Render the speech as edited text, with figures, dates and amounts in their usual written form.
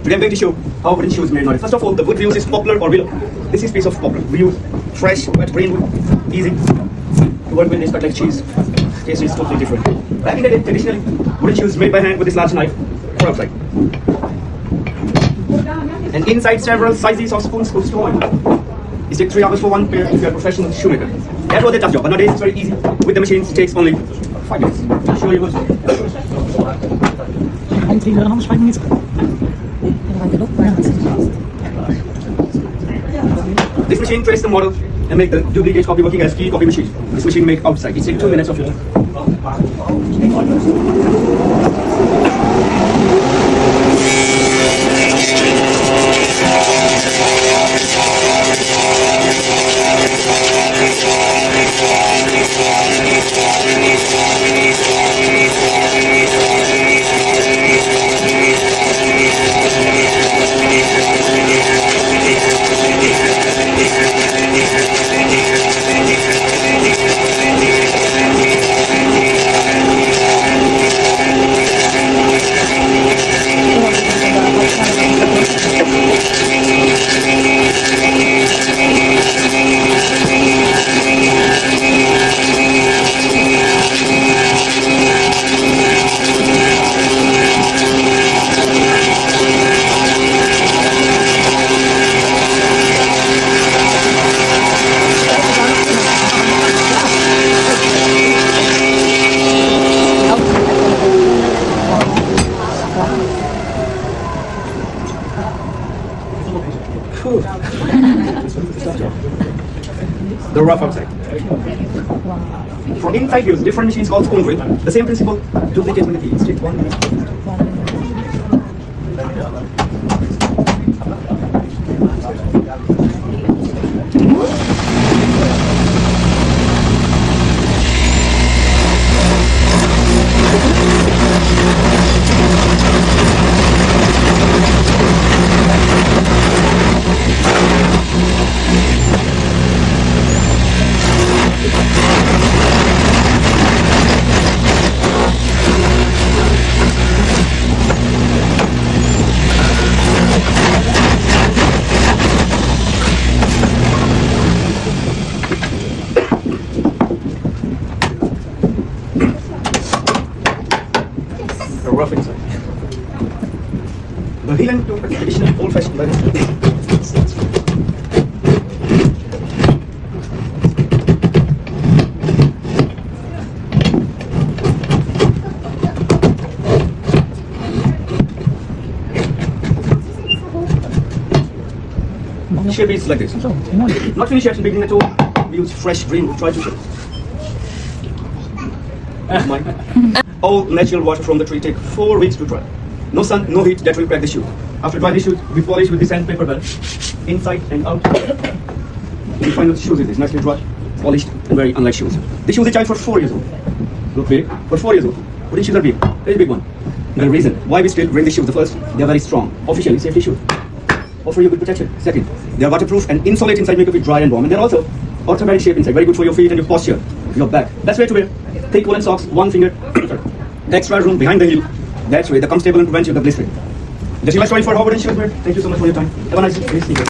Today I'm going to show how wooden shoes made nowadays. First of all, the wood we use is poplar or willow. This is piece of poplar. We use fresh, wet green wood, easy to work with. It's cut like cheese. Taste is totally different. Back in the day, traditionally, wooden shoes made by hand with this large knife or outside. And inside several sizes of spoons goes to oil. It takes 3 hours for one pair if you're a professional shoemaker. That was a tough job, but nowadays it's very easy. With the machines, it takes only 5 minutes. I'll show you what. This machine traces the model and make the duplicate copy working as key copy machine. This machine make outside. It takes 2 minutes of your time. The rough outside. For inside use, different machines called spoon drill. The same principle, duplicate with the key. Take 1 minute. Rough inside. The Mhean to traditional old-fashioned leather. Shape is like this. Not finished yet in the beginning at all. We use fresh green wood. Try to show. Mine. All natural water from the tree take 4 weeks to dry. No sun, no heat, that will crack the shoe. After dry the shoes, we polish with the sandpaper belt, inside and out. We find the shoes is nicely dry, polished, and very unlike shoes. The shoes are child for 4 years old. Look big, for 4 years old. Wooden shoes are big, very big one. The reason why we still bring the shoes, the first, they are very strong, officially safety shoes. Offer you good protection. Second, they are waterproof and insulate inside, make it dry and warm. And they're also orthopedic shape inside, very good for your feet and your posture, your back. That's way to wear. Thick woolen socks, 1 finger. Extra room behind the heel. That's way the comfortable and prevent you the blistering. That's my story for how wooden shoes were. Thank you so much for your time. Have a nice day.